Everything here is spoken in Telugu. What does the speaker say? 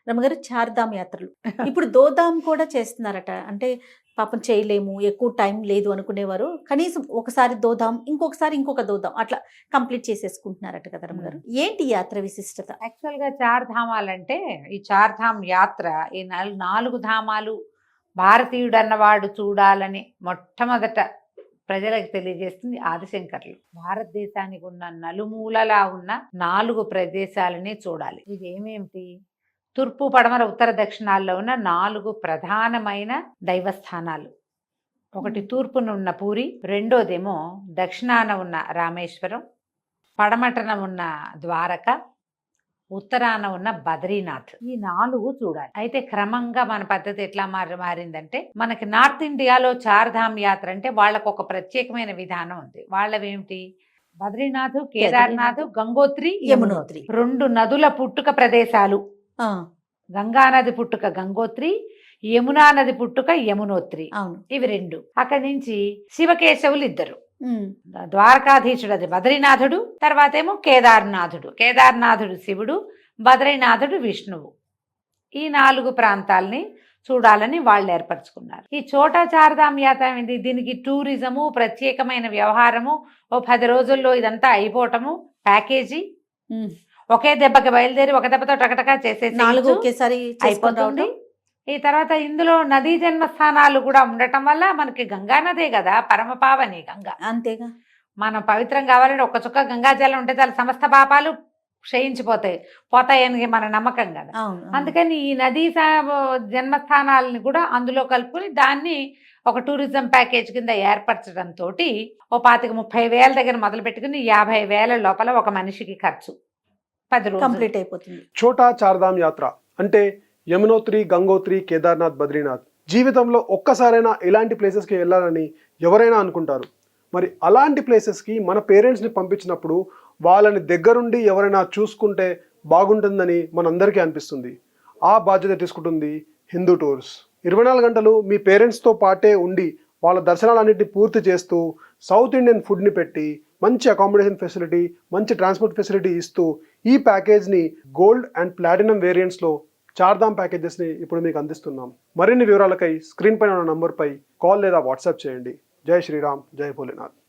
రమ్మగారు చార్ధామ్ యాత్రలు. ఇప్పుడు దోధామ్ కూడా చేస్తున్నారట. అంటే పాపం చేయలేము, ఎక్కువ టైం లేదు అనుకునేవారు. కనీసం ఒకసారి దోధామ్, ఇంకొకసారి ఇంకొక దోధామ్ అట్లా కంప్లీట్ చేసేసుకుంటున్నారట కదా రమ్మగారు. ఏంటి ఈ యాత్ర విశిష్టత? యాక్చువల్గా చార్ ధామాలంటే ఈ చార్ధామ్ యాత్ర ఈ 4 ధామాలు భారతీయుడు అన్నవాడు చూడాలని మొట్టమొదట ప్రజలకు తెలియజేస్తుంది ఆదిశంకర్లు. భారతదేశానికి ఉన్న నలుమూలలా ఉన్న 4 ప్రదేశాలని చూడాలి. ఇది ఏమేమిటి? తూర్పు పడమర ఉత్తర దక్షిణాల్లో ఉన్న 4 ప్రధానమైన దైవస్థానాలు. ఒకటి తూర్పున ఉన్న పూరి, రెండోదేమో దక్షిణాన ఉన్న రామేశ్వరం, పడమటన ఉన్న ద్వారక, ఉత్తరాన ఉన్న బద్రీనాథ్. ఈ 4 చూడాలి. అయితే క్రమంగా మన పద్ధతి ఎట్లా మారిందంటే, మనకి నార్త్ ఇండియాలో చార్ధామ్ యాత్ర అంటే వాళ్ళకు ఒక ప్రత్యేకమైన విధానం ఉంది. వాళ్ళవేమిటి? బద్రీనాథ్, కేదార్నాథ్, గంగోత్రి, యమునోత్రి 2 నదుల పుట్టుక ప్రదేశాలు. గంగా నది పుట్టుక గంగోత్రి, యమునా నది పుట్టుక యమునోత్రి. ఇవి 2. అక్కడి నుంచి శివకేశవులు 2. ద్వారకాధీశుడు అది బద్రీనాథుడు, తర్వాత ఏమో కేదార్నాథుడు. కేదార్నాథుడు శివుడు, బద్రీనాథుడు విష్ణువు. ఈ 4 ప్రాంతాలని చూడాలని వాళ్ళు ఏర్పరచుకున్నారు. ఈ చోటా చార్ధామ్ యాత్ర ఏంది? దీనికి టూరిజము, ప్రత్యేకమైన వ్యవహారము, ఓ 10 రోజుల్లో ఇదంతా అయిపోవటము, ప్యాకేజీ. ఒకే దెబ్బకి బయలుదేరి ఒక దెబ్బతో టకటకా చేసేసి 4 ఒకేసారి అయిపోతుంది. ఈ తర్వాత ఇందులో నదీ జన్మస్థానాలు కూడా ఉండటం వల్ల మనకి గంగా నదే కదా పరమపావని గంగా. అంతేగా, మనం పవిత్రం కావాలంటే ఒక్క చుక్క గంగాజలం ఉంటే చాలా సమస్త పాపాలు పోతాయని మన నమ్మకం కదా. అందుకని ఈ నదీ జన్మస్థానాలని కూడా అందులో కలుపుకొని దాన్ని ఒక టూరిజం ప్యాకేజ్ కింద ఏర్పరచడంతో ఓ 25-30 వేల దగ్గర మొదలు పెట్టుకుని 50,000 లోపల ఒక మనిషికి ఖర్చు 10 రోజులు కంప్లీట్ అయిపోతుంది. చోటా చార్ధామ్ యాత్ర అంటే యమునోత్రి, గంగోత్రి, కేదార్నాథ్, బద్రీనాథ్. జీవితంలో ఒక్కసారైనా ఇలాంటి ప్లేసెస్కి వెళ్ళాలని ఎవరైనా అనుకుంటారు. మరి అలాంటి ప్లేసెస్కి మన పేరెంట్స్ని పంపించినప్పుడు వాళ్ళని దగ్గరుండి ఎవరైనా చూసుకుంటే బాగుంటుందని మనందరికీ అనిపిస్తుంది. ఆ బాధ్యత తీసుకుంటుంది హిందూ టూర్స్. 24 గంటలు మీ పేరెంట్స్తో పాటే ఉండి వాళ్ళ దర్శనాలన్నింటినీ పూర్తి చేస్తూ సౌత్ ఇండియన్ ఫుడ్ని పెట్టి మంచి అకామిడేషన్ ఫెసిలిటీ, మంచి ట్రాన్స్పోర్ట్ ఫెసిలిటీ ఇస్తూ ఈ ప్యాకేజ్ని గోల్డ్ అండ్ ప్లాటినం వేరియంట్స్లో చార్ధామ్ ప్యాకేజెస్ని ఇప్పుడు మీకు అందిస్తున్నాం. మరిన్ని వివరాలకై స్క్రీన్ పైన ఉన్న నంబర్పై కాల్ లేదా వాట్సాప్ చేయండి. జై శ్రీరామ్, జై భోలేనాథ్.